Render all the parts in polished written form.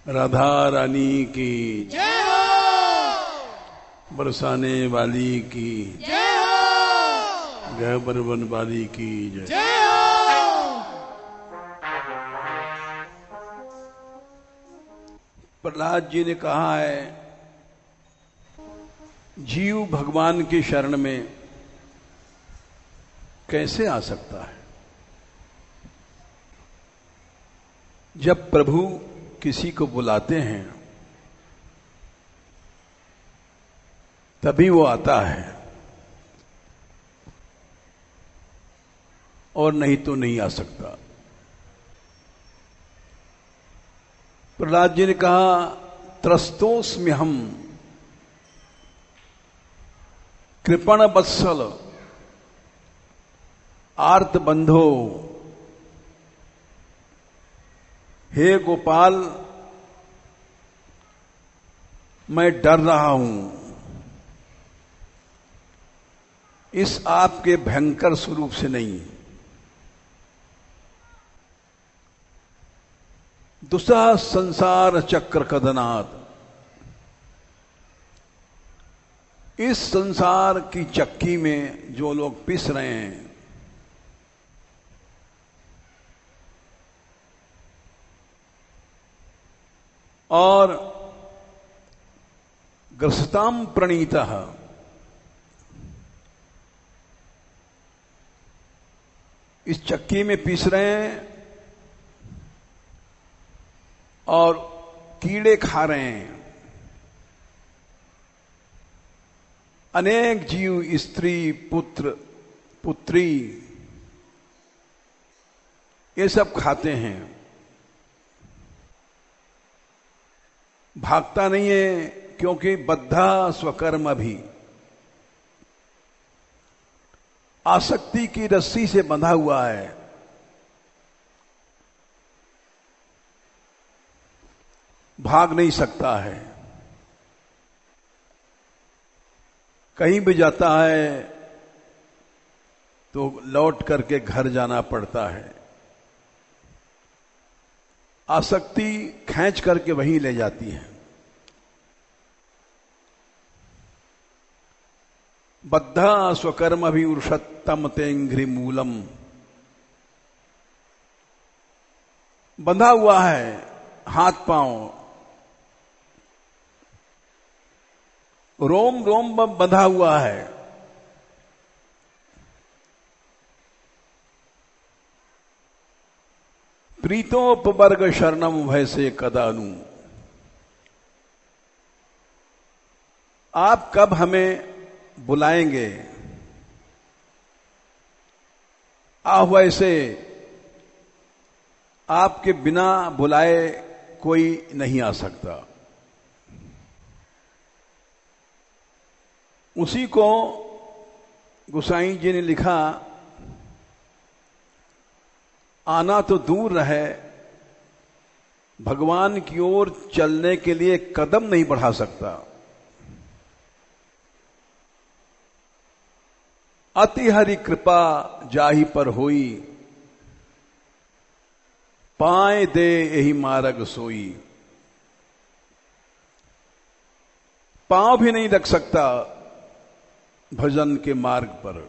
राधा रानी की जय हो, बरसाने वाली की जय हो, गहबर वन वाली की जय। जय हो। प्रहलाद जी ने कहा है, जीव भगवान की शरण में कैसे आ सकता है? जब प्रभु किसी को बुलाते हैं तभी वो आता है, और नहीं तो नहीं आ सकता। प्रहलाद जी ने कहा, त्रस्तोस्म्यहम कृपण वत्सल आर्त बंधो, हे गोपाल मैं डर रहा हूं इस आपके भयंकर स्वरूप से नहीं, दुसह संसार चक्र कदनात्, इस संसार की चक्की में जो लोग पिस रहे हैं, और ग्रसताम प्रणीतः, इस चक्की में पीस रहे हैं और कीड़े खा रहे हैं। अनेक जीव, स्त्री, पुत्र, पुत्री, ये सब खाते हैं, भागता नहीं है, क्योंकि बद्धा स्वकर्म भी, आसक्ति की रस्सी से बंधा हुआ है। भाग नहीं सकता है। कहीं भी जाता है तो लौट करके घर जाना पड़ता है। आसक्ति खींच करके वहीं ले जाती है। बद्धा स्वकर्म भी उर्षत्तम तेंघ्रि मूलम, बंधा हुआ है हाथ पांव, रोम रोम बंधा हुआ है। प्रीतोपवर्ग शरणम वैसे कदानु, आप कब हमें बुलाएंगे? वैसे आपके बिना बुलाए कोई नहीं आ सकता। उसी को गोसाई जी ने लिखा, आना तो दूर रहे, भगवान की ओर चलने के लिए कदम नहीं बढ़ा सकता। अति हरि कृपा जाहि पर होई, पाए दे यही मार्ग सोई। पांव भी नहीं रख सकता भजन के मार्ग पर,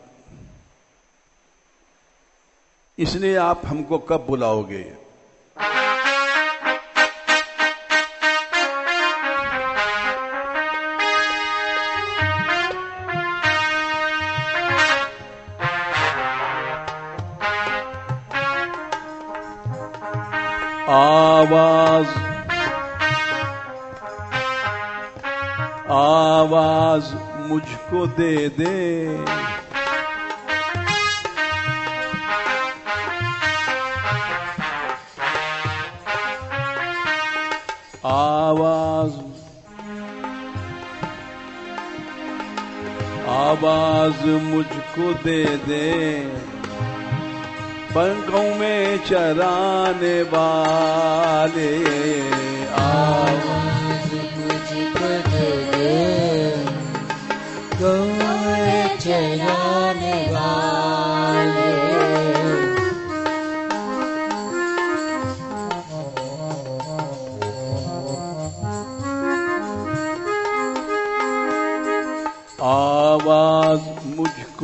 इसलिए आप हमको कब बुलाओगे? आवाज आवाज मुझको दे दे, आवाज आवाज मुझको दे दे, पंखों में चराने वाले। आवाज मुझको दे दे, गौ में चराने वाले।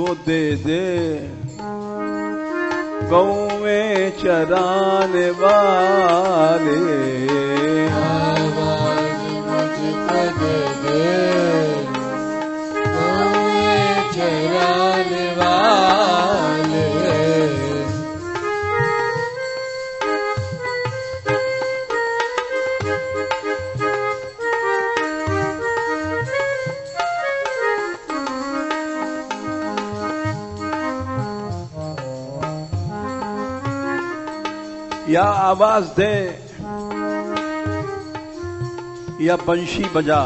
मुझको दे दे, गौएं चराने वाले। आवाज मुझको दे दे, गौएं चराने वाले। या आवाज दे या बंशी बजा,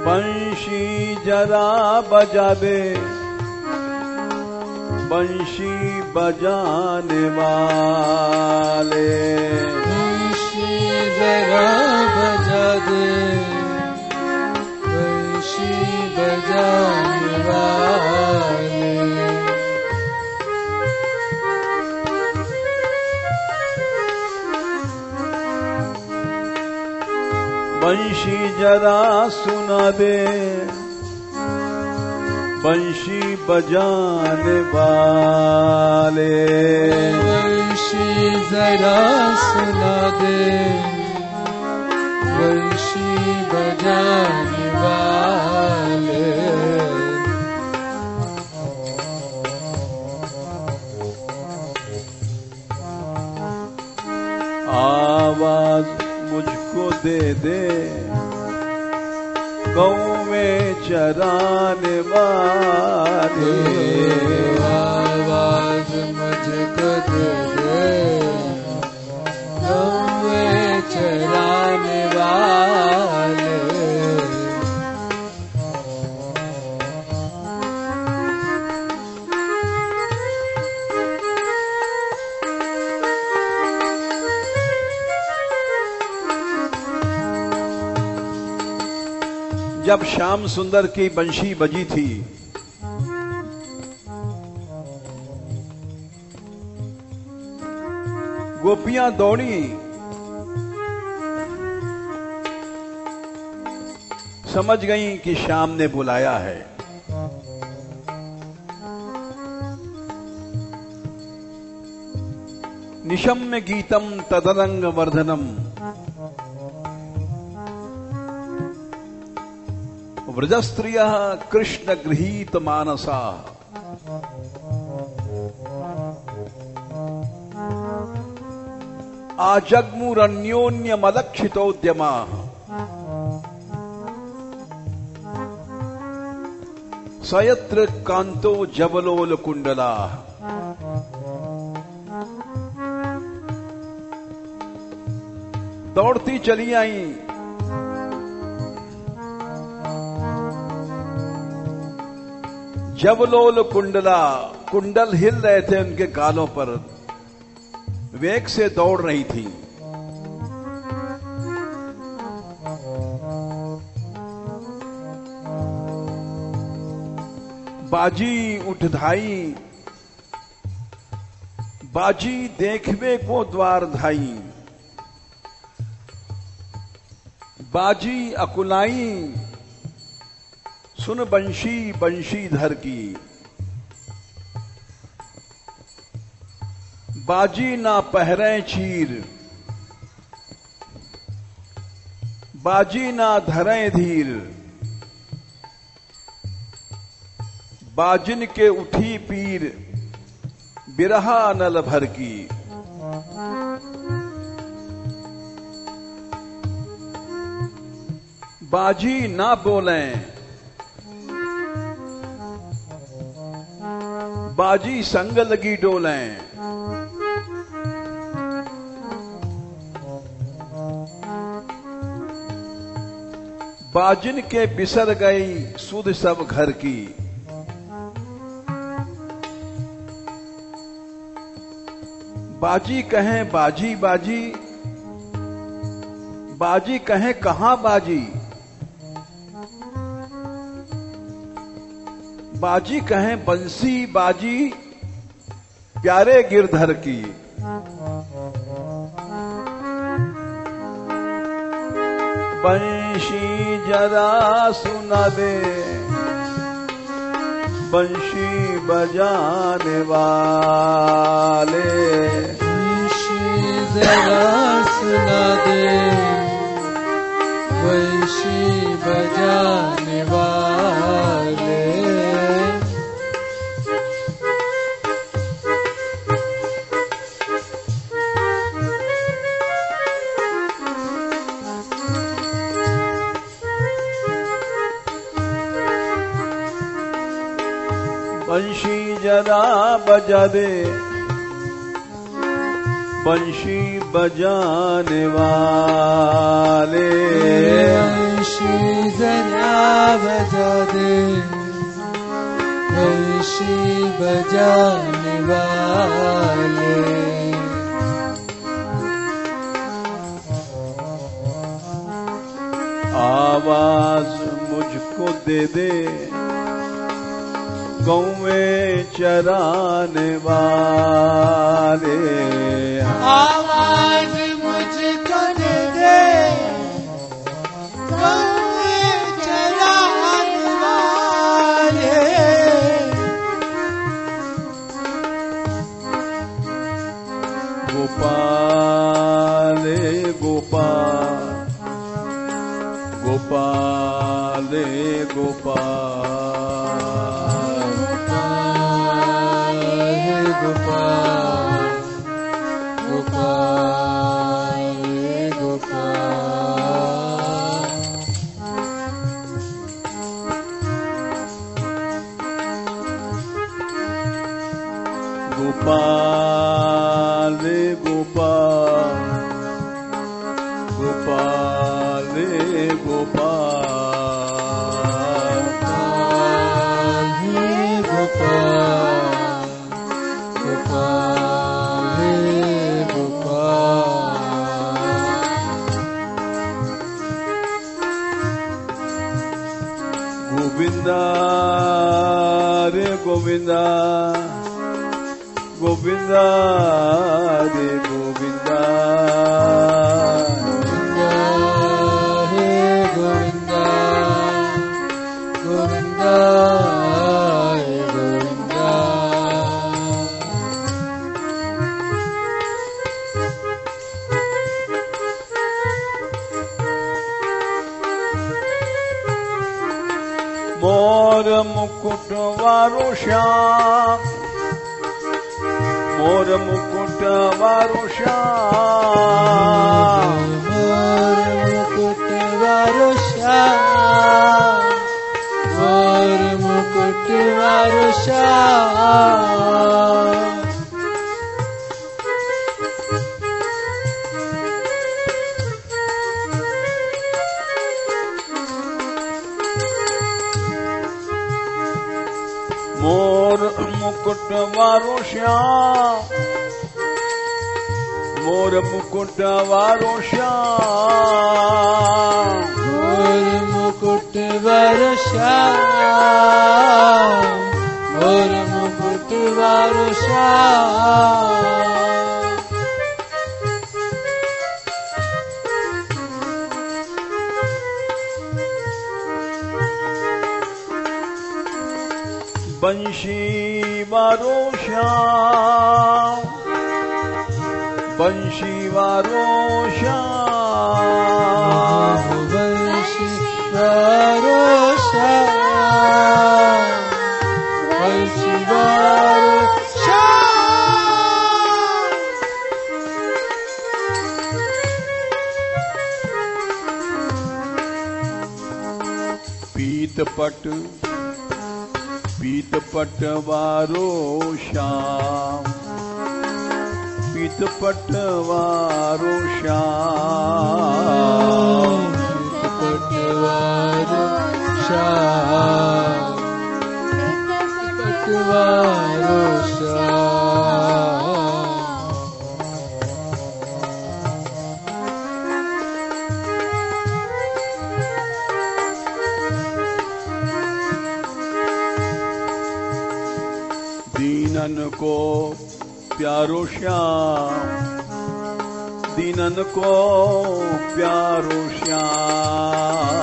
बंशी जरा बजा दे, बंशी बजाने वाले। बंशी जरा बजा दे, बंशी बजाने वाले। बंशी जरा सुना दे, बंशी बजाने वाले। बंशी जरा सुना दे, बंशी बजाने वाले। आवाज मुझको दे दे, गौएं चराने वाले। आवाज मुझको दे दे, गौएं चराने वाले। जब श्याम सुंदर की बंशी बजी थी, गोपियां दौड़ी, समझ गईं कि श्याम ने बुलाया है। निशम्य गीतम तदरंग वर्धनम, व्रजस्त्रियः कृष्ण गृहीत मानसा। आजग्मुरन्योन्यमलक्षितोद्यमा, सयत्र कांतो जबलोल कुंडला। दौड़ती चली आई, जबलोल कुंडला, कुंडल हिल रहे थे उनके गालों पर, वेग से दौड़ रही थी। बाजी उठधाई, बाजी देखवे को द्वार धाई। बाजी अकुलाई, सुन बंशी बंशीधर की। बाजी ना पहरे चीर, बाजी ना धरे धीर। बाजिन के उठी पीर, बिरहा नल भर की। बाजी ना बोलें, बाजी संग लगी डोलें। बाजिन के बिसर गई सुध सब घर की। बाजी कहें बाजी बाजी, बाजी कहें कहां बाजी। बाजी कहें बंसी बाजी, प्यारे गिरधर की। बंसी बंशी जरा सुना दे बंशी बजाने वाले, बंशी जरा सुना दे बंशी बजाने वाले। बंशी जरा बजा दे बंशी बजाने वाले, बंशी जरा बजा दे बंशी बजाने वाले। आवाज मुझको दे दे गौ में चराने वाले, आवाज मुझको दे दे गौ में चराने वाले। गोपाले गोपाल गोपाले गोपाल, गोपाल गोपाल गोपाल। गोपाल गोपाल गोपाल गोपाल, गोविंदा रे गोविंदा गोविंदा रे गोविंदा, हे गोविंदा गोविंदा हे गोविंदा। मोर मुकुट वारो श्याम, मोर मुकुट वारो श्याम, मोर मुकुट वारो श्याम, मोर मुकुट वारो श्याम। मोर मुकुट वारो श्याम, मोर मुकुट वारो श्याम, मोर मुकुट वारो श्याम, मोर मुकुट वारो श्याम। बंशी वारो श्याम, बंशी वारो श्याम, बंशी वारो श्याम, बंशी वारो श्याम। पीतपट पीतपट वारो श्याम, पीतपट वारो श्याम, पीतपट वारो श्याम, पीतपट वारो श्याम। दीनन को प्यारो श्याम, दीनन को प्यारो श्याम,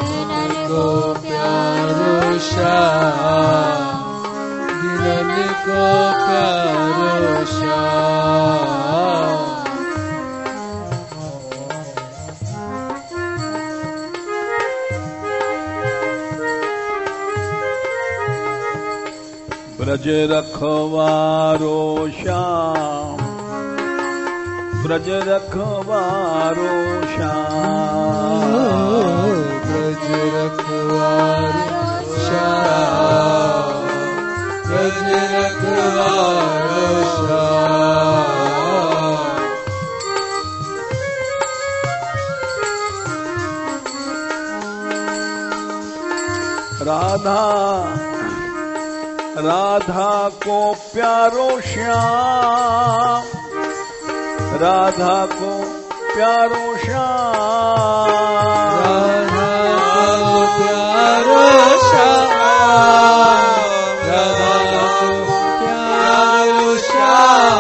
दीनन को प्यारो श्याम, दीनन को प्यारो श्याम। ब्रज रखवारो श्याम, ब्रज रखवारो श्याम, ब्रज रखवारो श्याम, ब्रज रखवारो श्याम। राधा राधा को प्यारो श्याम, राधा को प्यारो श्याम, राधा को प्यारो श्याम, राधा को प्यारो श्याम।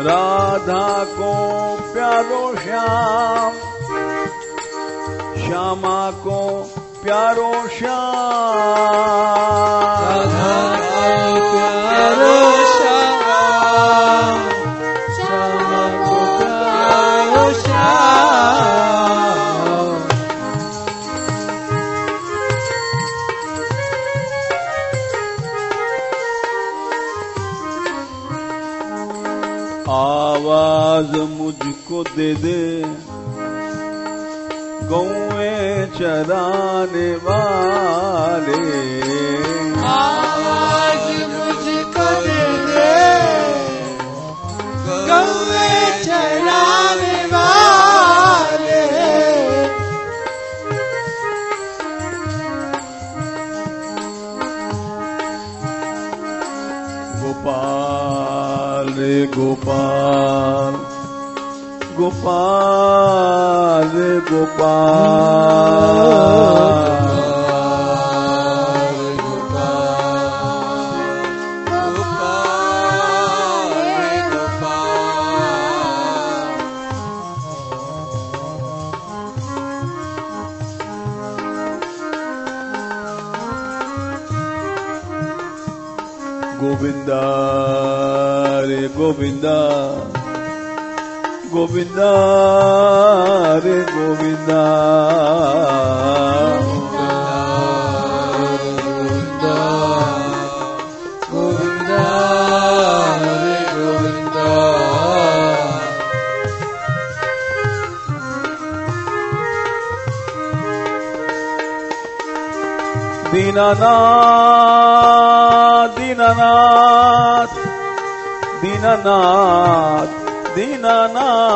राधा को प्यारो श्याम, श्यामा को प्यारो श्याम, राधा को प्यारो श्याम, श्यामा को प्यारो श्याम। आवाज मुझको दे दे गौए चराने वाले, आवाज मुझको दे दे गौए चराने वाले। गोपाल रे गोपाल, गोपाल रे गोपाल, गोविंदा रे गोविंदा, गोविंदा रे गोविंदा, गोविंदा गोविंदा रे गोविंदा। दीनानाथ दीनानाथ दीनानाथ दीनानाथ,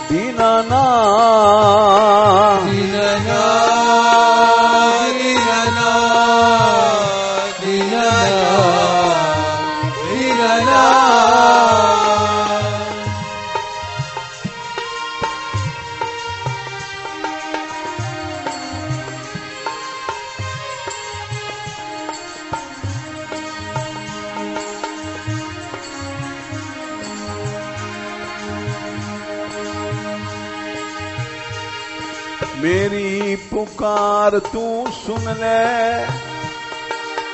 दीनानाथ दीनानाथ दीनानाथ दीनानाथ, मेरी पुकार तू सुन ले,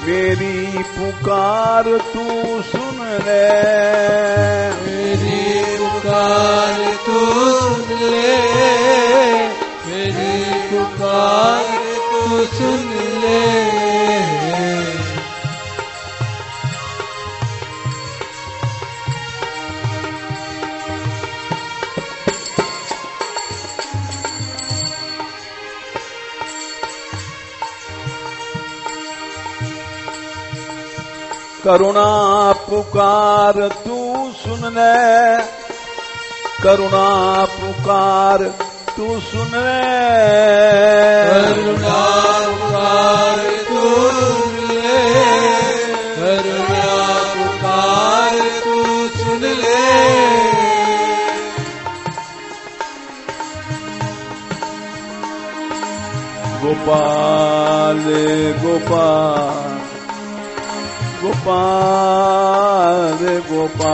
मेरी पुकार तू सुन ले, मेरी पुकार तू सुन ले, मेरी पुकार तू सुन ले। करुणा पुकार तू सुन ले, करुणा पुकार तू सुन ले, करुणा पुकार तू सुन ले, करुणा पुकार तू सुन ले। गोपाल गोपाल गोपाल गोपाल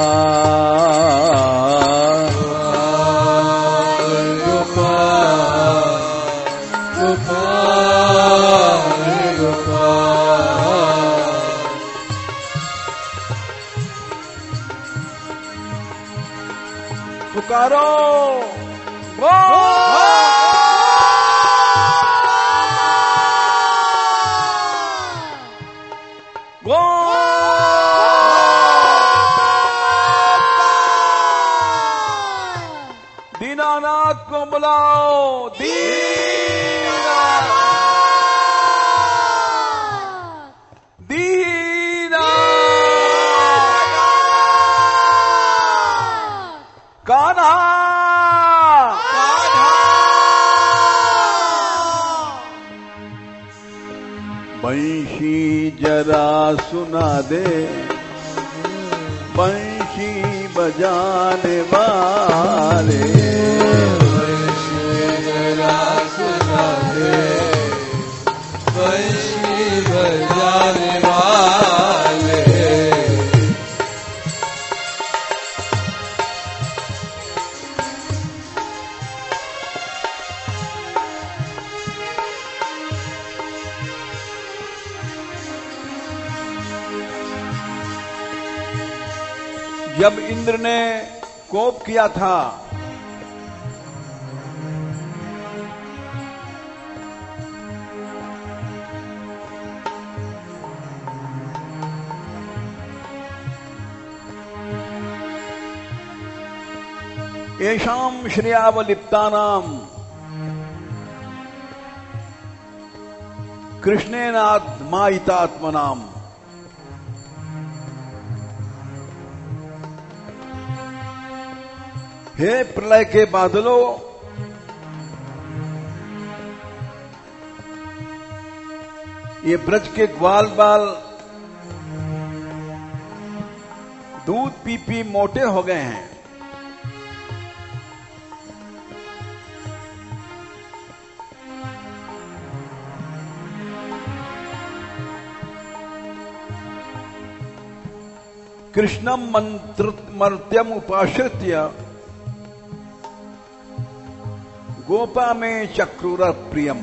गोपाल गोपाल पुकारो दीनानाथ को बुलाओ, दीना कान्हा बंशी जरा सुना दे, बंशी बजाने वाले, बंशी जरा सुना दे, बंशी बजाने वाले। जब इंद्र ने कोप किया था येषां श्रियावलिप्तानां कृष्णेनात्मायितात्मनाम् हे प्रलय के बादलों, ये ब्रज के ग्वाल बाल दूध पी पी मोटे हो गए हैं। कृष्णम मर्त्यम उपाश्रित्य गोपा में चक्रूर प्रियम।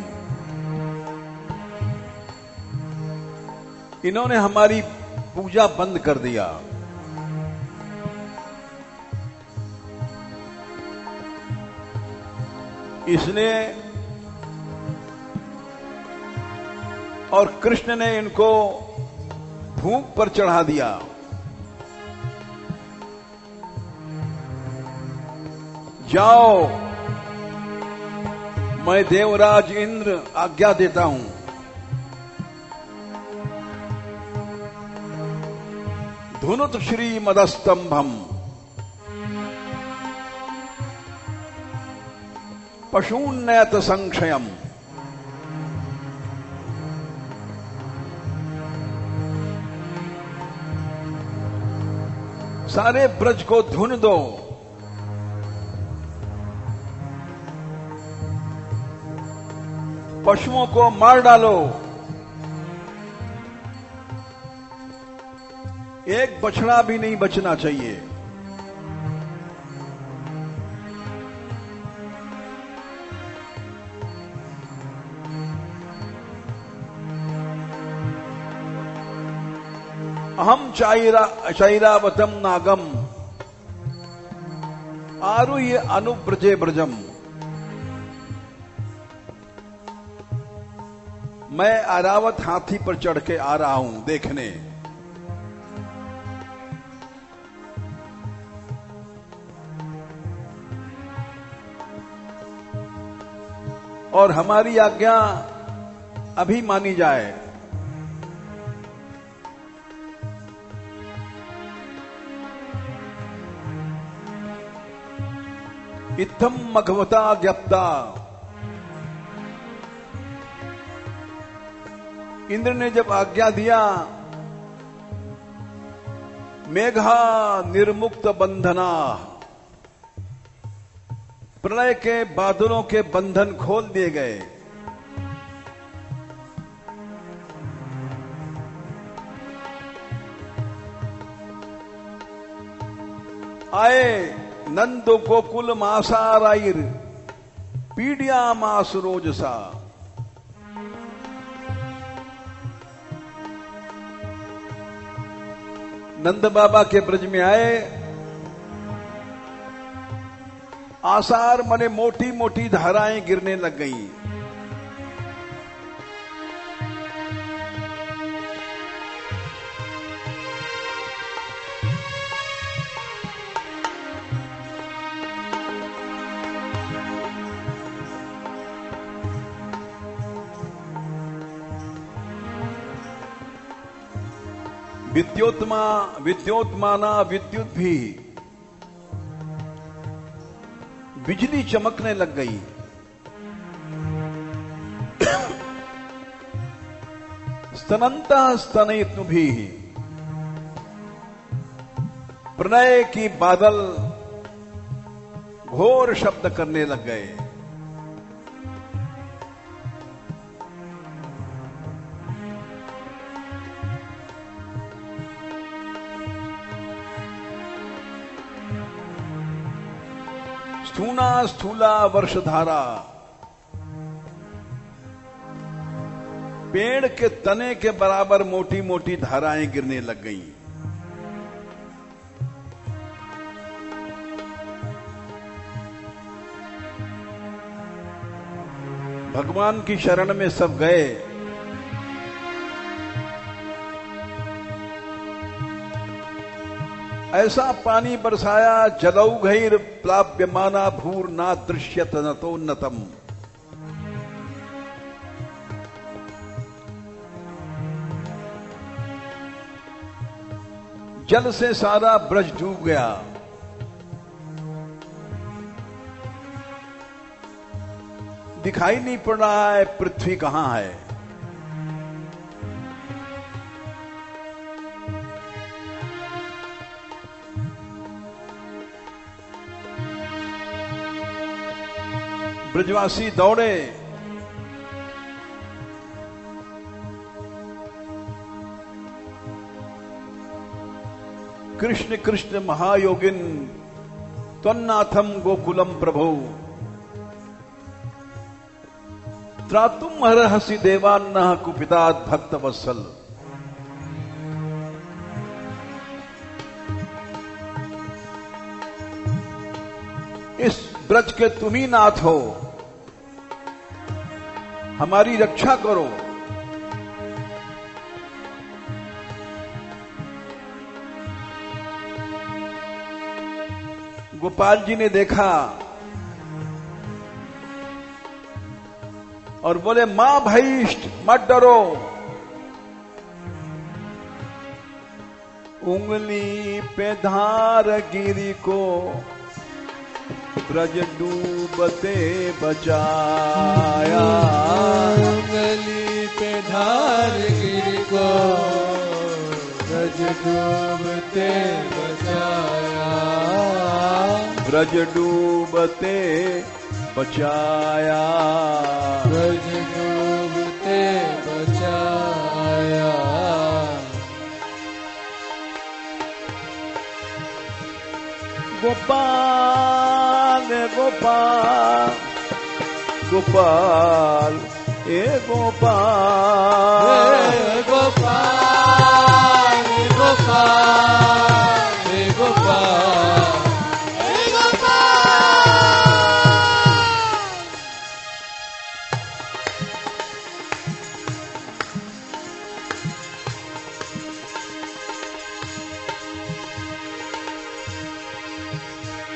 इन्होंने हमारी पूजा बंद कर दिया। इसलिए और कृष्ण ने इनको भूख पर चढ़ा दिया। जाओ, मैं देवराज इंद्र आज्ञा देता हूं, धुनुत श्री मदस्तंभम पशून्नयत संक्षयम। सारे ब्रज को धुन दो, पशुओं को मार डालो, एक बछड़ा भी नहीं बचना चाहिए। अहम चैरावतम नागम आरुह्य अनुब्रजे ब्रजम। मैं आरावत हाथी पर चढ़ के आ रहा हूं देखने। और हमारी आज्ञा अभी मानी जाए। इत्थम मघवता ज्ञप्ता। इंद्र ने जब आज्ञा दिया, मेघा निर्मुक्त बंधना, प्रलय के बादलों के बंधन खोल दिए गए। आए नंद गोकुल मासाराइर पीडिया मास रोजसा। नंद बाबा के ब्रज में आए। आसार मने मोटी मोटी धाराएं गिरने लग गईं। विद्योत्माना विद्युत भी बिजली चमकने लग गई। स्तनंता स्तनयितु भी प्रणय की बादल घोर शब्द करने लग गए। स्थूना स्थूला वर्षधारा, पेड़ के तने के बराबर मोटी मोटी धाराएं गिरने लग गईं। भगवान की शरण में सब गए। ऐसा पानी बरसाया, जलौघैर प्लाव्यमाना भूर ना दृश्यत नतोन्नतम। जल से सारा ब्रज डूब गया। दिखाई नहीं पड़ रहा है पृथ्वी कहां है। ब्रजवासी दौड़े। कृष्ण कृष्ण महायोगिन त्वन्नाथम गोकुलम प्रभो त्रातुम हरहसि देवान्नः कुपितात् भक्त वत्सल। इस ब्रज के तुम ही नाथ हो, हमारी रक्षा करो। गोपाल जी ने देखा और बोले, मां भईष्ट मत डरो। उंगली पे धार गिरी को ब्रज डूबते बचाया। उंगली पे धार गिर को ब्रज डूबते बचाया। ब्रज डूबते बचाया। ब्रज डूबते बचाया। गोपाल गोपाल गोपाल ए गोपाल गोपाल गोपाल गोपाल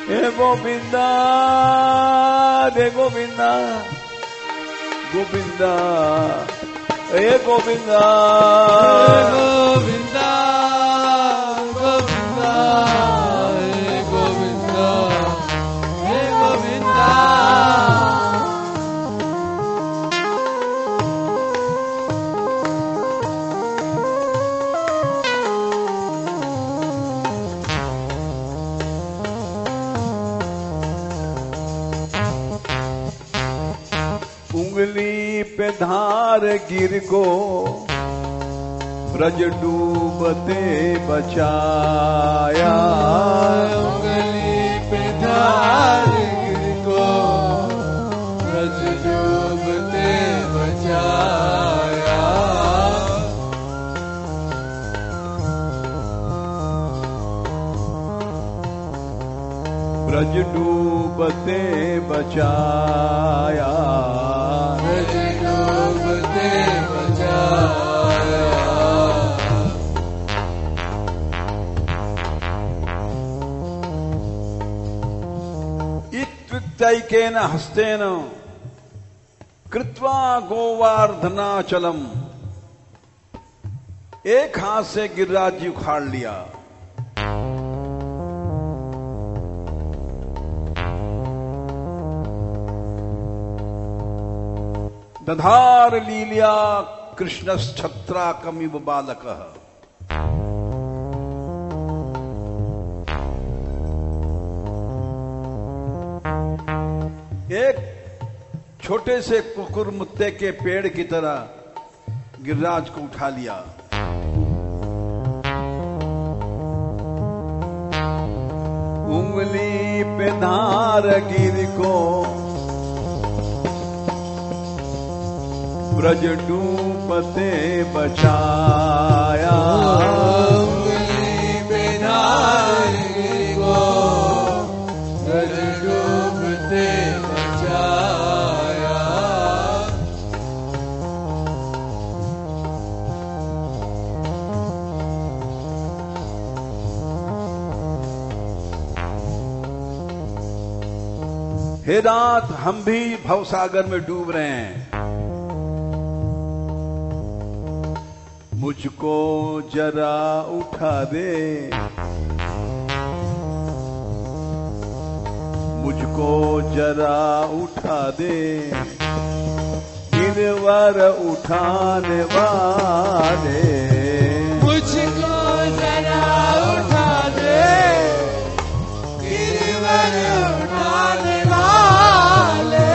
हे गोविंदा रे गोविंदा गोविंदा हे गोविंदा गोविंदा गोविंदा हे गोविंदा हे गोविंदा उंगली पे धार गिर को ब्रज डूबते बचाया। उंगली पे धार गिर को ब्रज डूबते बचाया। ब्रज डूबते बचाया। ब्रज डूबते बचाया। इत्युक्तैकेन हस्तेन कृत्वा गोवार्धनाचलम, एक हाथ से गिरिराज जी उखाड़ लिया। दधार लीलिया कृष्णश्छत्राकमिव बालकः। एक छोटे से कुकुर मुत्ते के पेड़ की तरह गिरिराज को उठा लिया। उंगली पे धार गिर को ब्रज डूबते बचाया। उंगली पे धार गिर को ब्रज डूबते बचाया। हे नाथ, हम भी भवसागर में डूब रहे हैं, मुझको जरा उठा दे, मुझको जरा उठा दे, गिरवर उठाने वाले। मुझको जरा उठा दे, गिरवर उठाने वाले।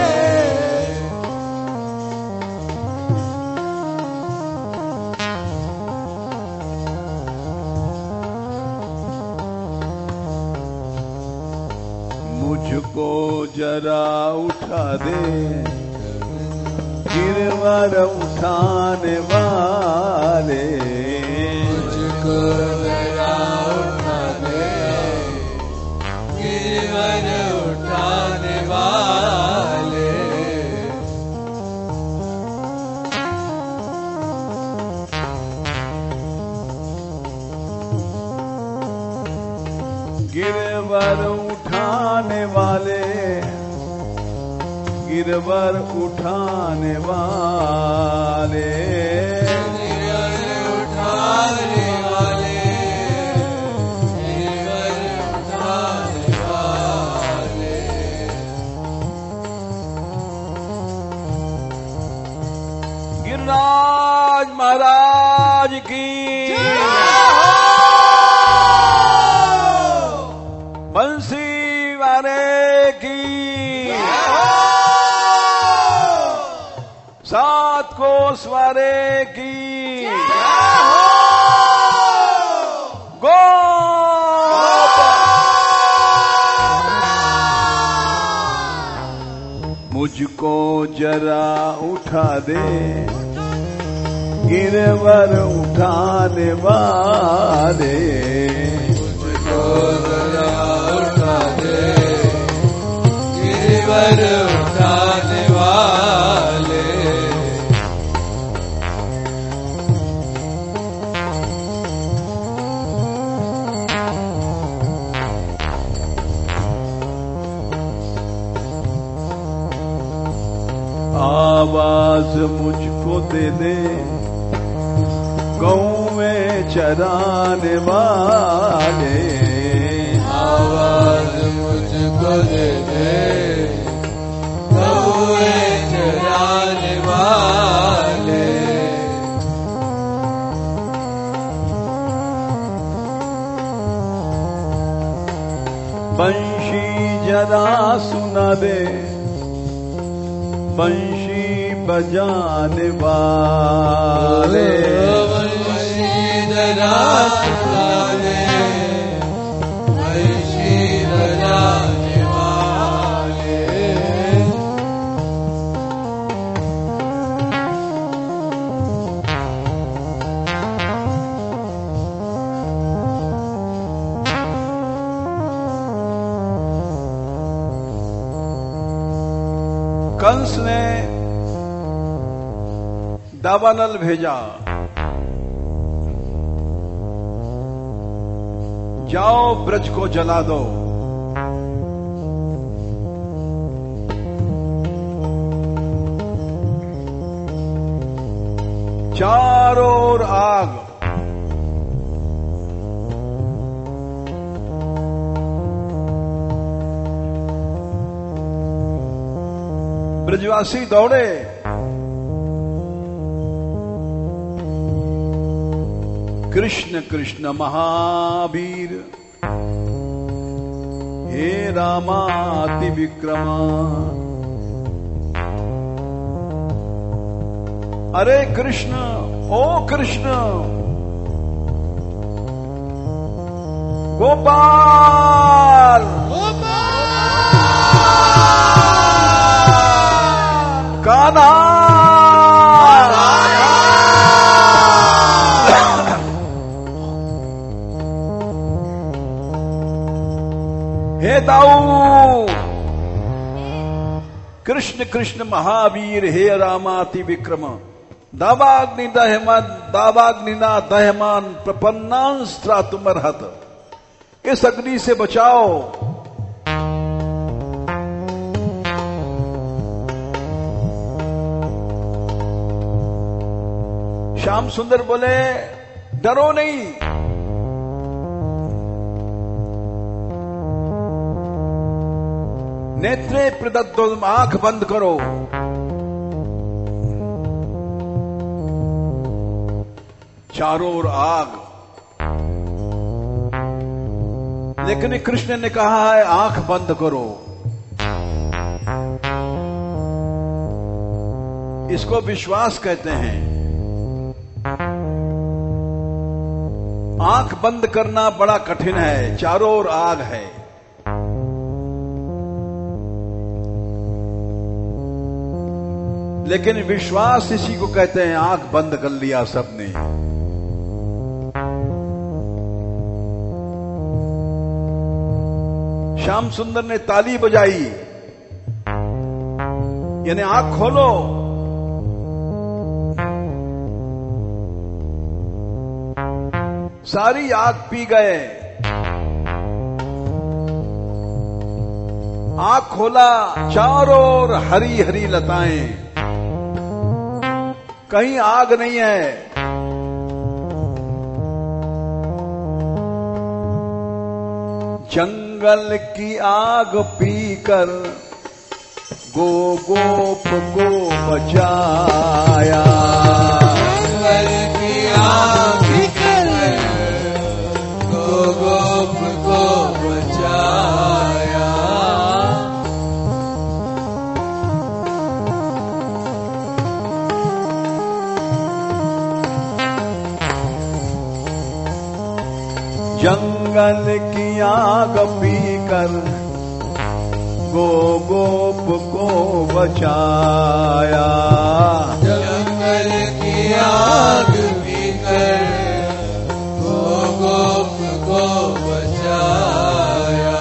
मुझको जरा उठा दे, गिरवर उठाने वाले। मुझको जरा उठा दे, गिरवर उठाने वाले। गिरवर उठाने वाले, गिरवर उठाने वाले। गिरवर उठाने वाले, गिरवर उठाने वाले। गिरिराज महाराज की, बंसी वाले की, सात कोस वाले की, गो मुझको जरा उठा दे, गिरवर उठाने वाले। मुझको जरा उठा दे, गिरवर उठाने वाले। आवाज मुझको दे दे, गऊ में चराने वाले। आवाज मुझको दे दे, कौए चराने वाले। बंशी जरा सुना दे, बंशी बजाने वाले वंशी दराज वाले वंशी बजाने वाले कंस ने दावानल भेजा, जाओ ब्रज को जला दो। चारों ओर आग, ब्रजवासी दौड़े, कृष्ण कृष्ण महावीर हे रामाति विक्रमा। अरे कृष्ण, ओ कृष्ण, गोपाल कान्हा, हे दाऊ, कृष्ण कृष्ण महावीर हे रामाति विक्रम। दावाग्निना दहमान प्रपन्नान स्त्रातुमर्हत। इस अग्नि से बचाओ। श्याम सुंदर बोले, डरो नहीं, नेत्रे प्रदत्तो, आंख बंद करो। चारों ओर आग, लेकिन कृष्ण ने कहा है आंख बंद करो। इसको विश्वास कहते हैं। आंख बंद करना बड़ा कठिन है, चारों ओर आग है। लेकिन विश्वास इसी को कहते हैं। आंख बंद कर लिया सबने। श्याम सुंदर ने ताली बजाई, यानी आंख खोलो। सारी आग पी गए। आंख खोला, चारों ओर हरी हरी लताएं, कहीं आग नहीं है। जंगल की आग पीकर गोप को बचाया। जंगल की आग पीकर गोप को बचाया। जंगल की आग पीकर गोप को बचाया। जंगल की आग पीकर गोप को बचाया।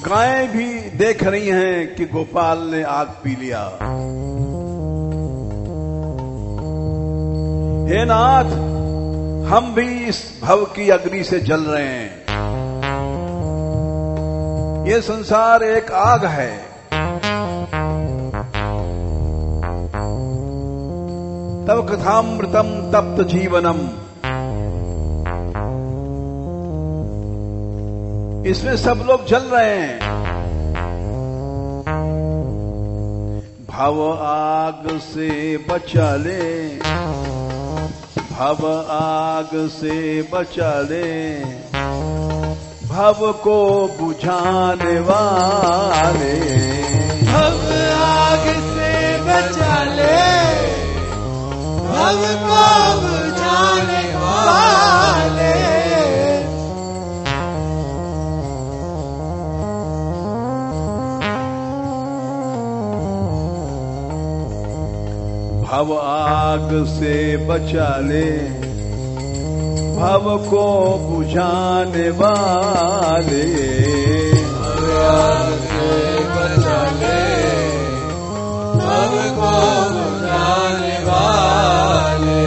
गायें भी देख रही हैं कि गोपाल ने आग पी लिया। हे नाथ, हम भी इस भव की अग्नि से जल रहे हैं। ये संसार एक आग है। तब कथामृतम तप्त जीवनम, इसमें सब लोग जल रहे हैं। भव आग से बचा ले, भव आग से बचा ले, भव को बुझाने वाले, भव आग से बचा ले, भव को बुझाने वाले। भव आग से बचा ले, भव को बुझाने वाले, भव आग से बचा ले, भव को बुझाने वाले।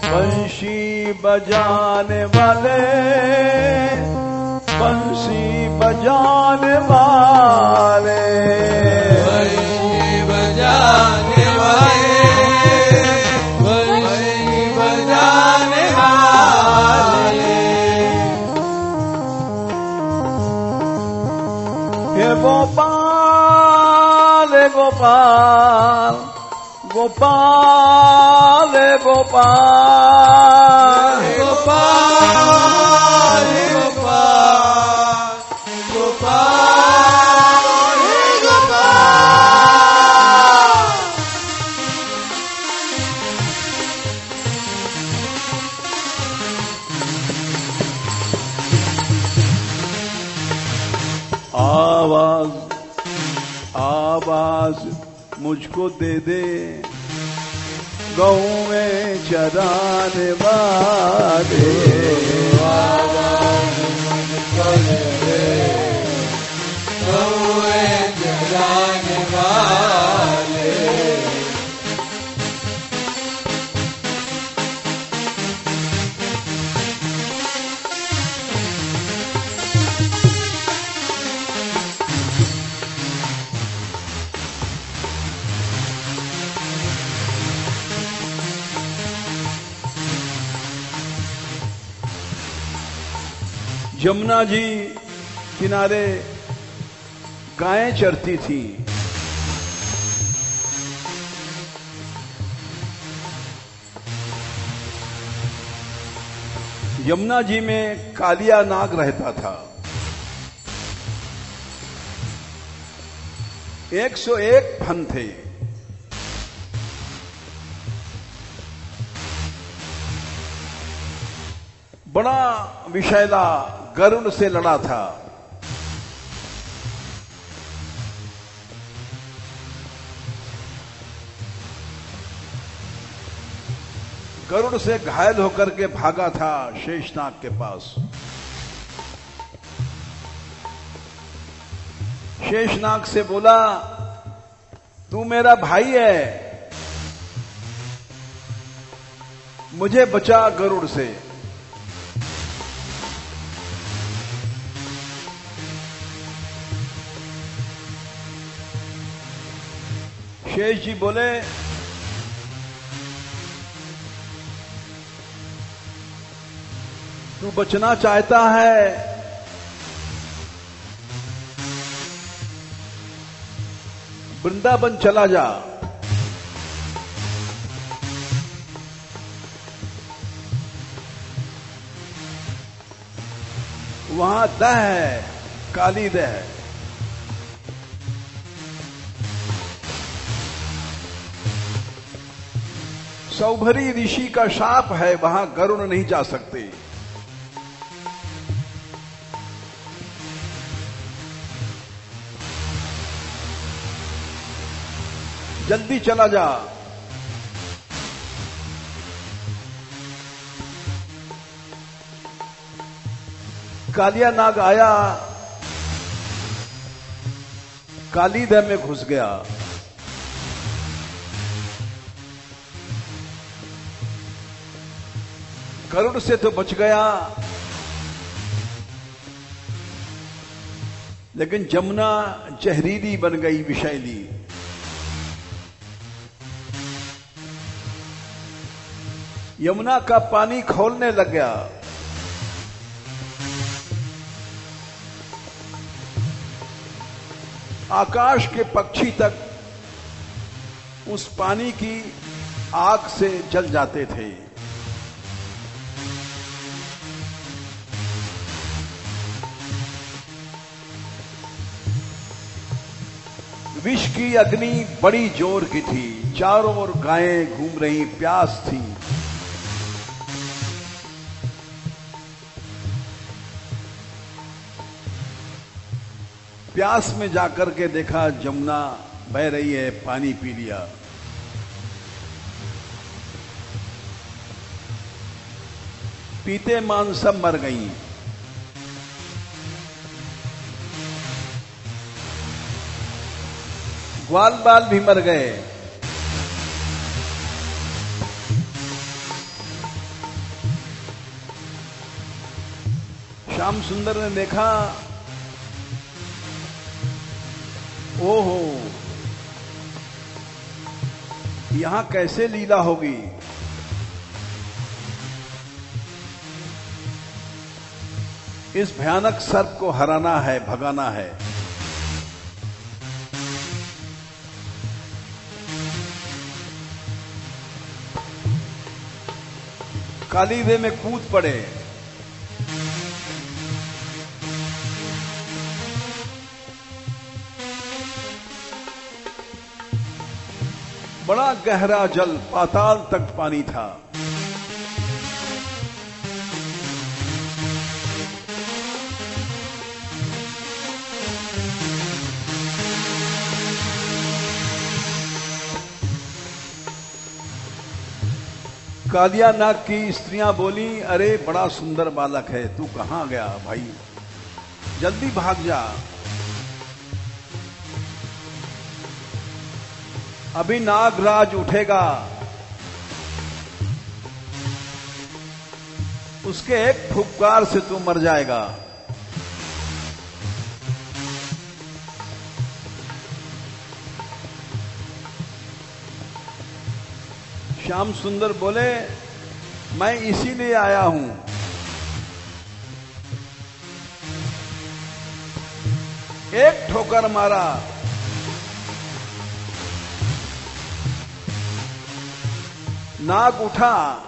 बंशी बजाने वाले, बंशी बजाने वाले, बंशी बजाने वाले, बंशी बजाने वाले। हे गोपाल गोपाल गोपाल गोपाल, गोपाल गोपाल गोपाल गोपाल। आवाज आवाज मुझको दे दे, गऊ में चराने वाले, आवाज मुझको दे दे, गऊ में चराने वाले। यमुना जी किनारे गायें चरती थी। यमुना जी में कालिया नाग रहता था। 101 फन थे। बड़ा विषैला गरुड़ से लड़ा था। गरुड़ से घायल होकर के भागा था शेषनाग के पास। शेषनाग से बोला, तू मेरा भाई है, मुझे बचा गरुड़ से। शेष जी बोले, तू बचना चाहता है, वृंदावन चला जा। वहां दह है, काली दह है। सौभरी ऋषि का शाप है, वहां गरुड़ नहीं जा सकते। जल्दी चला जा। कालिया नाग आया, काली दह में घुस गया। गरुड़ से तो बच गया, लेकिन जमुना जहरीली बन गई, विषैली। यमुना का पानी खौलने लग गया। आकाश के पक्षी तक उस पानी की आग से जल जाते थे। विष की अग्नि बड़ी जोर की थी, चारों ओर गायें घूम रही, प्यास थी। प्यास में जाकर के देखा जमुना बह रही है, पानी पी लिया। पीते मान सब मर गईं। ग्वाल बाल भी मर गए। श्याम सुंदर ने देखा, ओहो, यहां कैसे लीला होगी। इस भयानक सर्प को हराना है, भगाना है। कालीवे में कूद पड़े। बड़ा गहरा जल, पाताल तक पानी था। कालिया नाग की स्त्रियां बोली, अरे बड़ा सुंदर बालक है, तू कहां गया भाई, जल्दी भाग जा, अभी नागराज उठेगा, उसके एक फुफकार से तू मर जाएगा। श्याम सुंदर बोले, मैं इसीलिए आया हूं। एक ठोकर मारा, नाग उठा,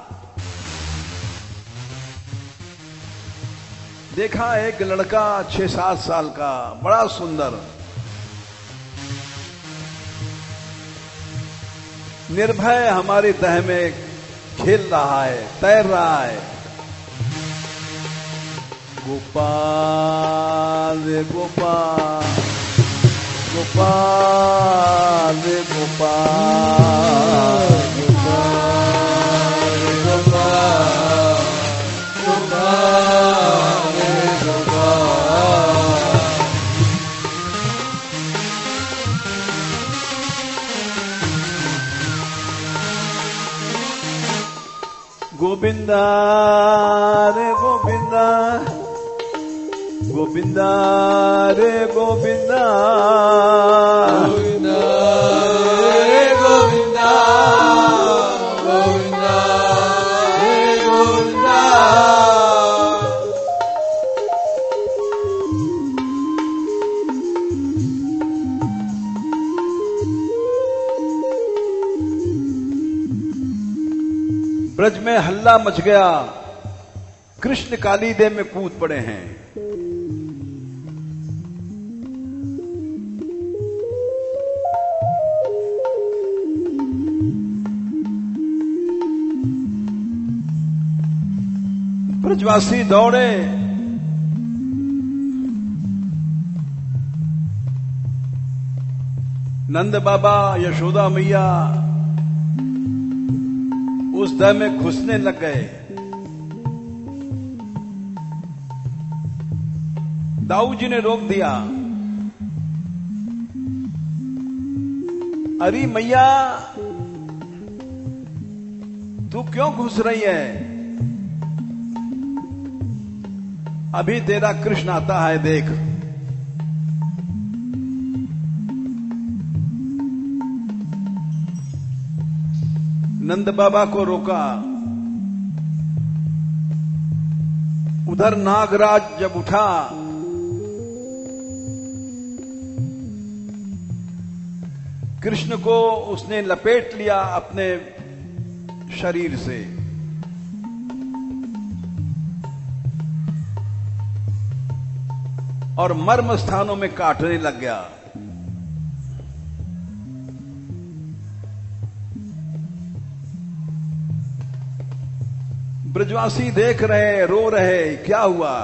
देखा एक लड़का 6-7 साल का, बड़ा सुंदर, निर्भय हमारी तह में खेल रहा है, तैर रहा है। गोपाल गोपाल गोपाल गोपाल गोपाल गोपाल गोपाल गोपाल। गोविंदा रे गोविंदा, गोविंदा रे गोविंदा, गोविंदा रे गोविंदा, गोविंदा रे गोविंदा। ब्रज में हल्ला मच गया, कृष्ण कालीदेव में कूद पड़े हैं। ब्रजवासी दौड़े, नंद बाबा यशोदा मैया उस दह में घुसने लग गए। दाऊ जी ने रोक दिया, अरे मैया तू क्यों घुस रही है, अभी तेरा कृष्ण आता है देख। नंद बाबा को रोका। उधर नागराज जब उठा, कृष्ण को उसने लपेट लिया अपने शरीर से। और मर्म स्थानों में काटने लग गया। ब्रजवासी देख रहे, रो रहे, क्या हुआ।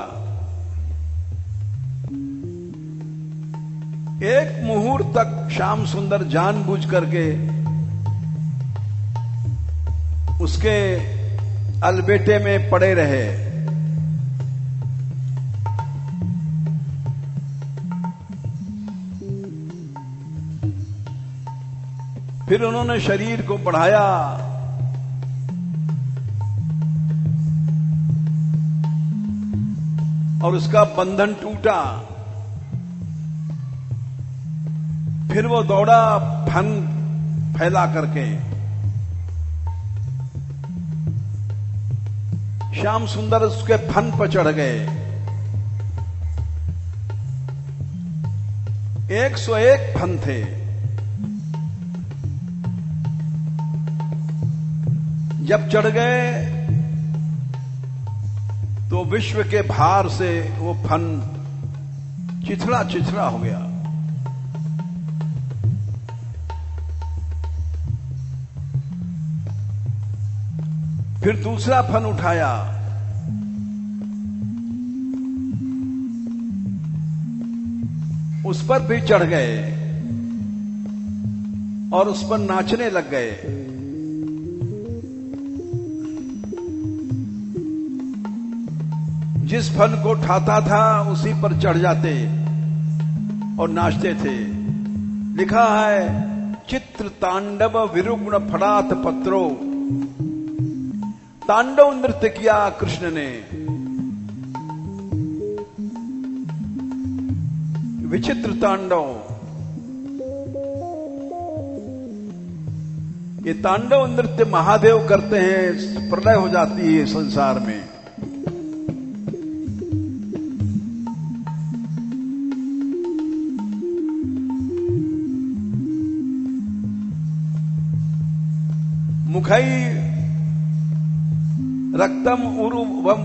एक मुहूर्त तक श्याम सुंदर जानबूझ करके उसके अलबेटे में पड़े रहे। फिर उन्होंने शरीर को बढ़ाया और उसका बंधन टूटा। फिर वो दौड़ा फन फैला करके। श्याम सुंदर उसके फन पर चढ़ गए। 101 फन थे। जब चढ़ गए तो विश्व के भार से वो फन चिथड़ा चिथड़ा हो गया। फिर दूसरा फन उठाया, उस पर भी चढ़ गए और उस पर नाचने लग गए। जिस फन को ठाता था उसी पर चढ़ जाते और नाचते थे। लिखा है, चित्र तांडव विरुग्ण फड़ात पत्रो। तांडव नृत्य किया कृष्ण ने। विचित्र तांडव। ये तांडव नृत्य महादेव करते हैं, प्रलय हो जाती है संसार में। मुखई रक्तम उरुवम,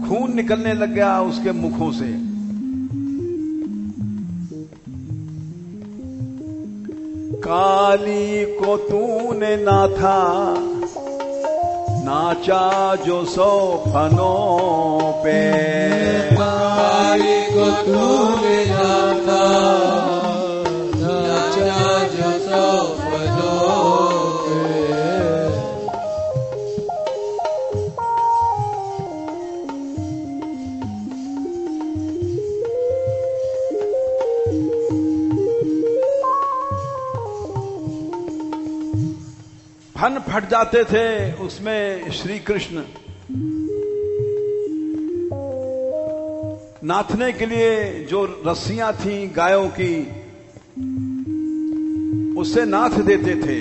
खून निकलने लग गया उसके मुखों से। काली को तूने नाथा, नाचा जो 100 फनों पे। काली को तूने नाथा, नाचा जो 100 फनों पे। फन फट जाते थे उसमें। श्री कृष्ण नाथने के लिए जो रस्सियां थीं गायों की, उससे नाथ देते थे।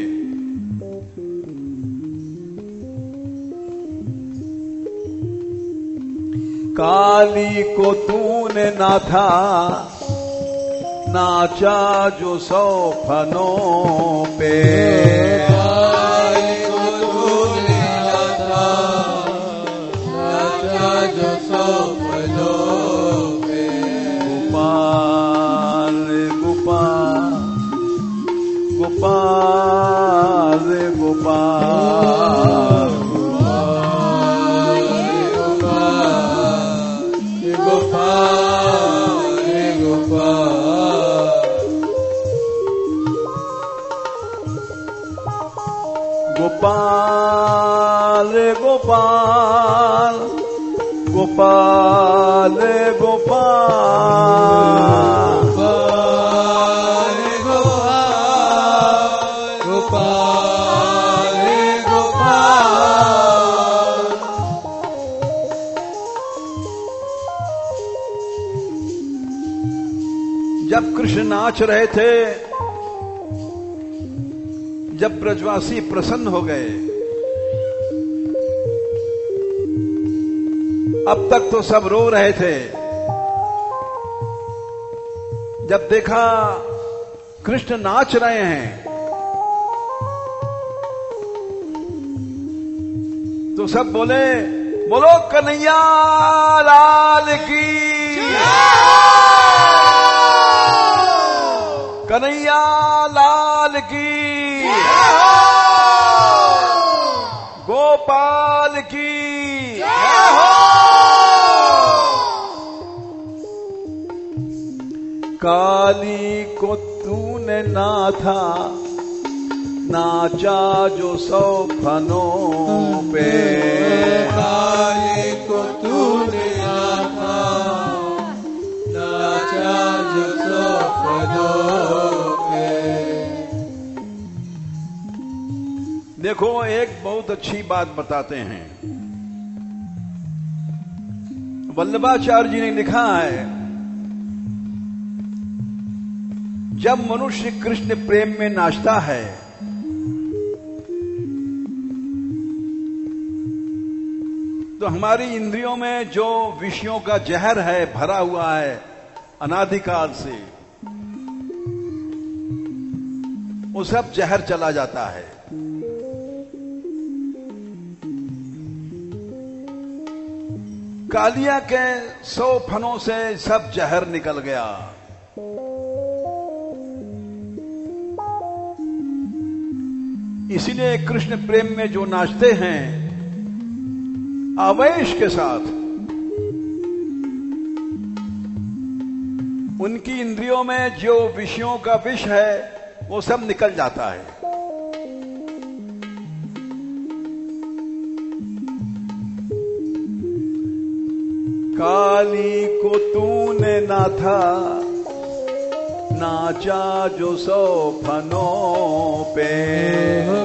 काली को तूने नाथा, नाचा जो 100 फनों पे। काली को तूने नाथा, नाचा जो 100 फनों पे। गोपाल गोपाल गोपाल गोपाल गोपाल गोपाल गोपाल गोपाल गोपाल गोपाल। जब कृष्ण नाच रहे थे, जब ब्रजवासी प्रसन्न हो गए, अब तक तो सब रो रहे थे। जब देखा कृष्ण नाच रहे हैं तो सब बोले बोलो कन्हैया लाल की, कन्हैया लाल की, गोपाल की। काली को तूने नाथा नाचा जो 100 फनों पे, काली को तूने नाथा नाचा जो 100 फनों पे। देखो एक बहुत अच्छी बात बताते हैं, वल्लभाचार्य जी ने लिखा है, जब मनुष्य कृष्ण प्रेम में नाचता है तो हमारी इंद्रियों में जो विषयों का जहर है भरा हुआ है अनादिकाल से, वो सब जहर चला जाता है। कालिया के 100 फनों से सब जहर निकल गया। इसीलिए कृष्ण प्रेम में जो नाचते हैं आवेश के साथ, उनकी इंद्रियों में जो विषयों का विष है वो सब निकल जाता है। काली को तूने नाथा नाचा जो 100 फनों पे,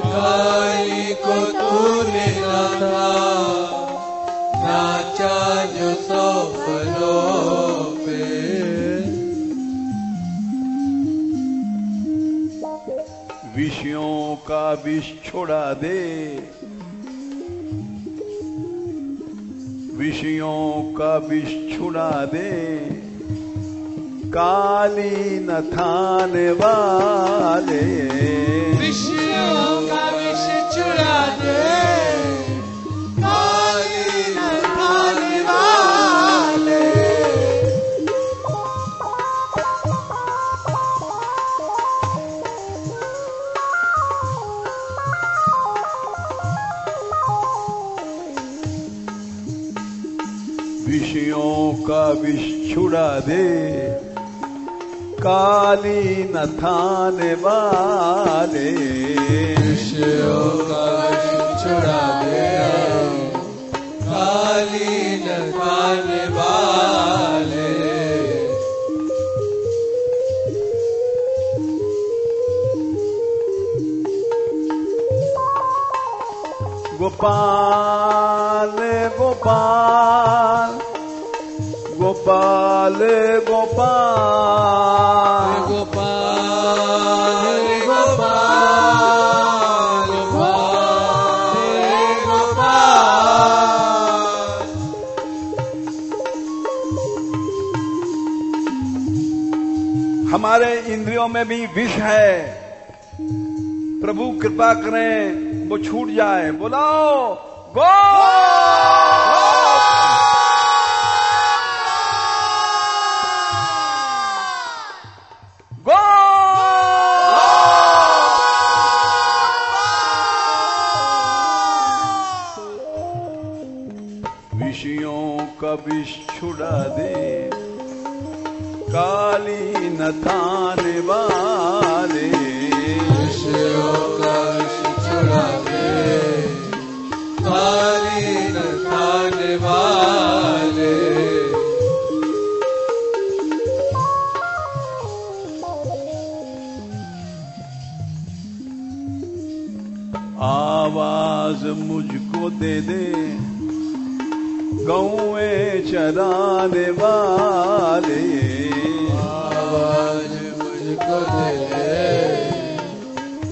काली को तूने नाथा नाचा जो 100 फनों पे। विषयों का विष छोड़ा दे, विषयों का विष छुड़ा दे, काली न थाने वाले। विषयों का विष छुड़ा दे, काली न थाने वाले। विषयों का विष छुड़ा दे, काली न थाने वाले। विषयों का विष छुड़ा दे, काली न थाने वाले। गोपाल गोपाल गोपाल गोपाल गोपाल गोपाल गोपाल गोपाल। हमारे इंद्रियों में भी विष है, प्रभु कृपा करें वो छूट जाए। बोलाओ गो गो। विषयों का विष छुड़ा दे, काली न थाने वाले। विषयों का विष छुड़ा दे, काली न थाने वाले। आवाज मुझको दे दे, गौए चराने वाले। आवाज मुझको दे दे,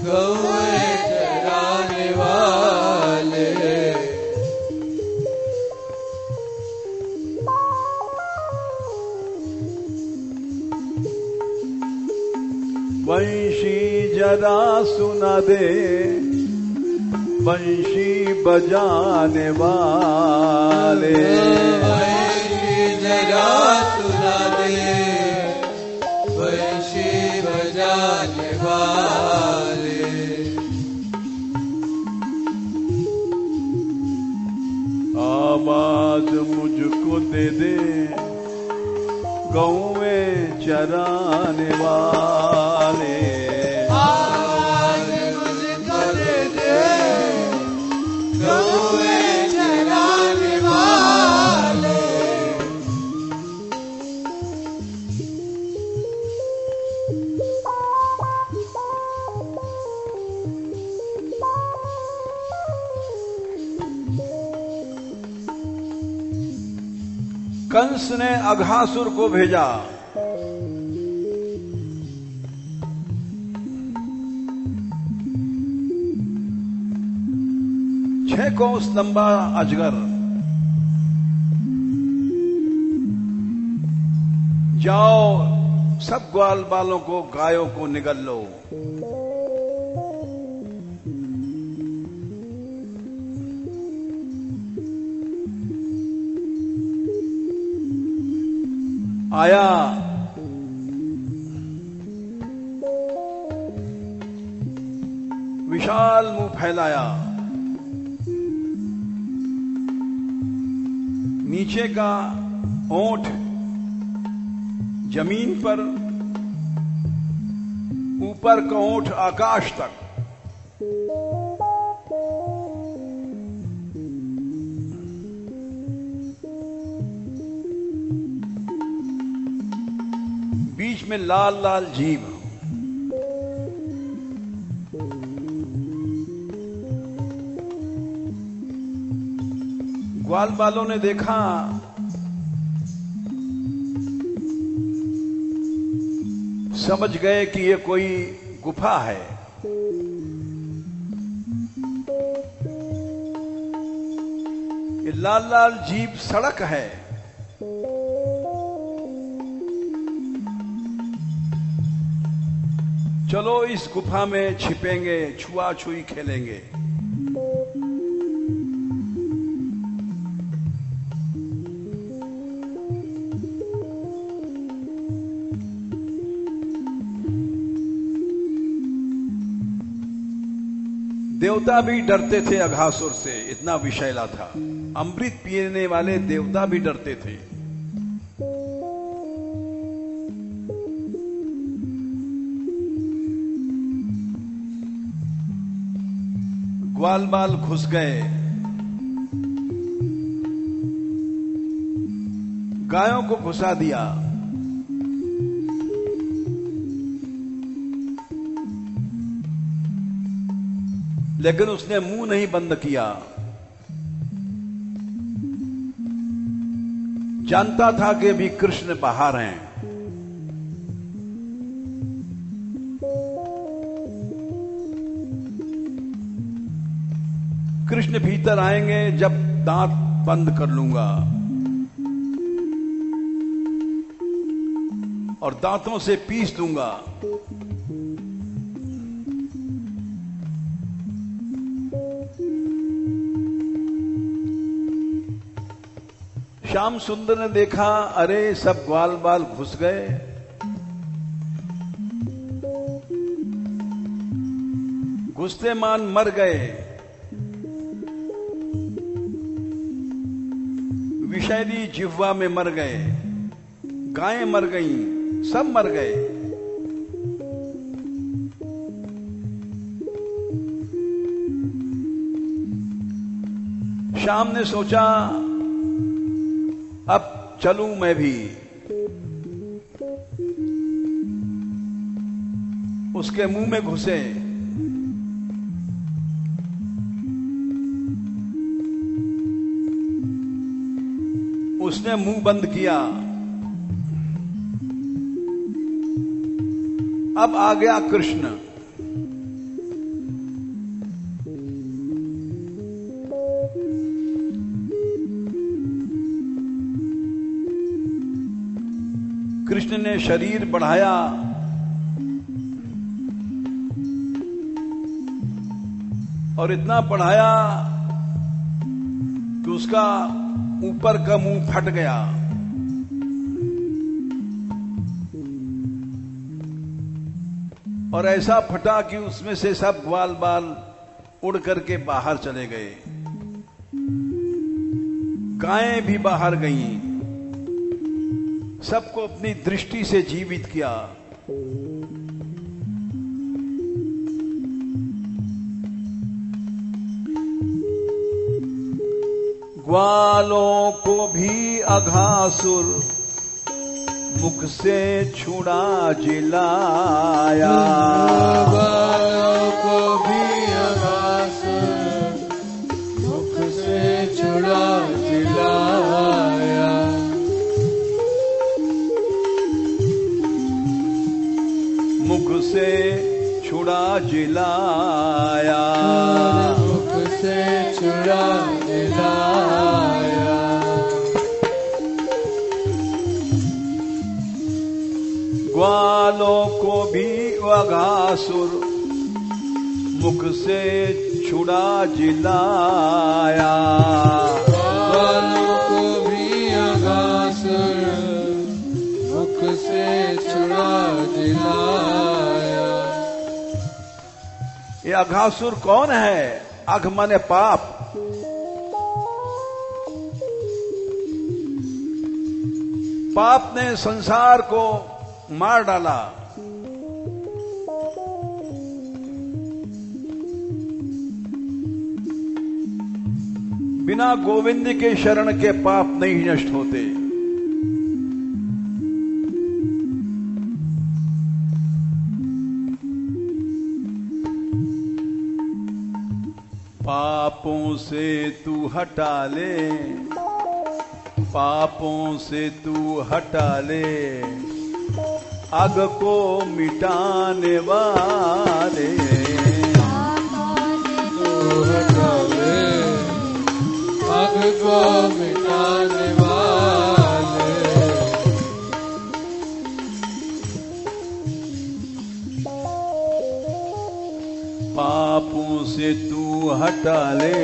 गौए चराने वाले। वंशी जरा सुना दे, बंशी बजाने वाले बंशी जरा सुना दे, बंशी बजाने वाले। आवाज मुझको दे दे गऊ में चराने वाले, आवाज मुझको दे दे गऊ में चराने वाले। कंस ने अघासुर को भेजा। छह कोस लंबा अजगर, जाओ सब ग्वाल बालों को गायों को निगल लो। आया विशाल मुंह फैलाया, नीचे का ओंठ जमीन पर, ऊपर का ओंठ आकाश तक। बीच में लाल लाल जीभ। ग्वाल बालों ने देखा समझ गए कि ये कोई गुफा है। ये लाल लाल जीभ सड़क है। चलो इस गुफा में छिपेंगे, छुआ छुई खेलेंगे। देवता भी डरते थे अघासुर से, इतना विषैला था। अमृत पीने वाले देवता भी डरते थे। ग्वाल बाल घुस गए, गायों को घुसा दिया। लेकिन उसने मुंह नहीं बंद किया। जानता था कि अभी कृष्ण बाहर हैं। कृष्ण भीतर आएंगे जब दांत बंद कर लूंगा, और दांतों से पीस दूंगा। श्याम सुंदर ने देखा, अरे सब ग्वाल बाल घुस गए। घुसते मान मर गए। विषैली जिह्वा में मर गए, गायें मर गईं, सब मर गए। श्याम ने सोचा अब चलूं मैं भी। उसके मुंह में घुसे। उसने मुंह बंद किया। अब आ गया कृष्ण। कृष्ण ने शरीर बढ़ाया, और इतना पढ़ाया कि उसका ऊपर का मुंह फट गया। और ऐसा फटा कि उसमें से सब बाल बाल उड़ करके बाहर चले गए। गायें भी बाहर गईं। सबको अपनी दृष्टि से जीवित किया। ग्वालों को भी अघासुर मुख से छुड़ा जिलाया। ग्वालों को भी अघासुर मुख से छुड़ा जिलाया। मुख से छुड़ा जिलाया। मुख से छुड़ा जिलाया। ग्वालों को भी अघासुर मुख से छुड़ा जिलाया। ग्वालों को भी अघासुर मुख से छुड़ा जिलाया। ये अघासुर कौन है? अघ माने पाप। पाप ने संसार को मार डाला। बिना गोविंद के शरण के पाप नहीं नष्ट होते। पापों से तू हटा ले, पापों से तू हटा ले, अग को मिटाने वाले। तू हटा ले, अग को मिटाने वाले। पापों से तू हटा ले,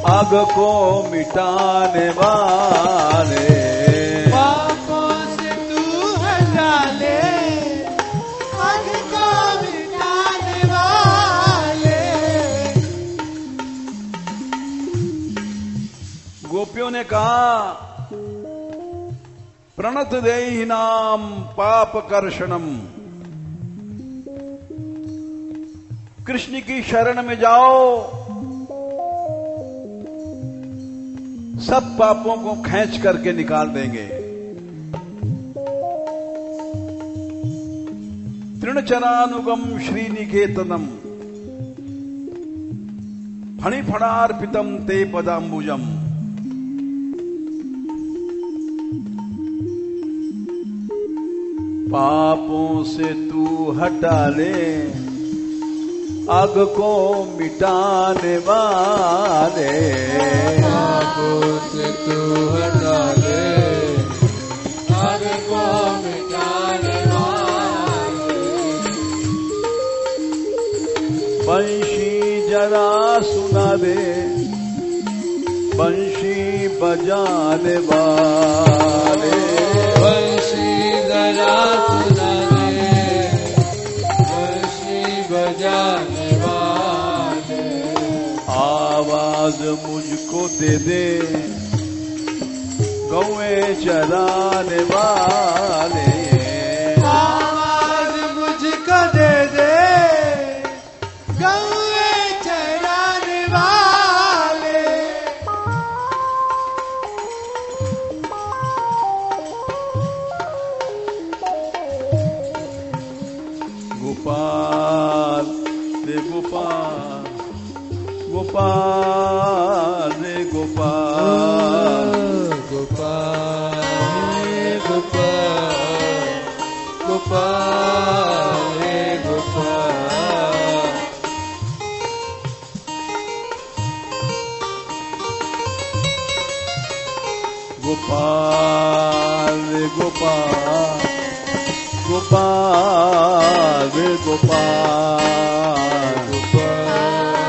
अग को मिटाने वाले। पापों से तू हटा ले, अग को मिटाने वाले। गोपियों ने कहा, प्रणत देहि नाम पाप कर्षणम। कृष्ण की शरण में जाओ, सब पापों को खींच करके निकाल देंगे। तृणचरानुगम श्रीनिकेतनम फणिफणार्पितम ते पदाम्बुजम। पापों से तू हटा ले, अग को मिटाने वाले। पापों से तू हटा ले, अग को मिटाने वाले। बंशी जरा सुना दे, बंशी बजाने वाले। बंशी जरा सुना दे, बंशी बजाने वाले। आवाज मुझको दे दे, गौएं चराने वाले। आवाज मुझको दे दे, गौएं चराने वाले। गोपाल रे गोपाल, गोपाल रे गोपाल। गोपाल हे गोपाल, गोपाल हे गोपाल। गोपाल रे गोपाल, गोपाल रे गोपाल। गोपाल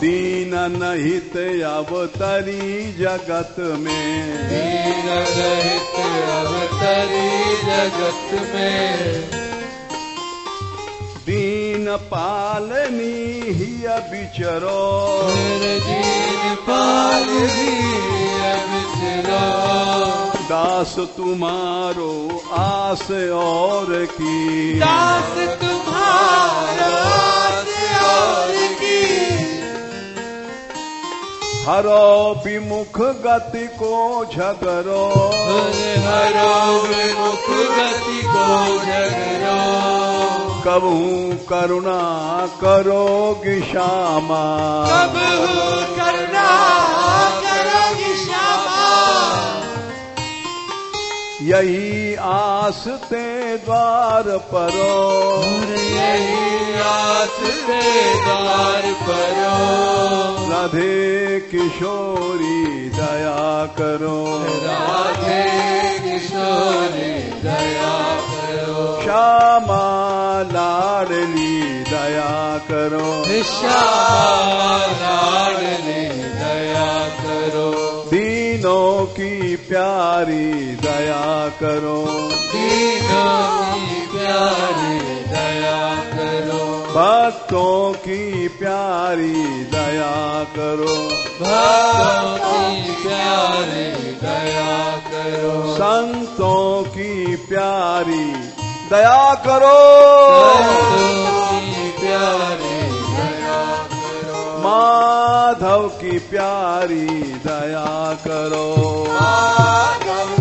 दीन नहित अवतरी जगत में, दीन रहित अवतरी जगत में, दीन पालनी हिय बिचरो, दीन पालनी बिचरो, दास तुम्हारो आस और की, दास तुम्हारा आस और की, हरो विमुख गति को झगरो, हरो विमुख गति को झगरो, कबहू करुणा करोगी श्यामा, कबहू करुणा करोगी श्यामा, यही आस ते द्वार परो, यही आस ते द्वार परो, राधे किशोरी दया करो, राधे किशोरी दया करो, श्यामा लाडली दया करो, श्यामा लाडली दया करो, दीनों की प्यारी दया करो, दीनों की प्यारी दया करो, भक्तों की प्यारी दया करो, भक्तों की प्यारी दया करो, संतों की प्यारी दया करो, संतों की प्यारी दया करो, माधव की प्यारी दया करो, माधव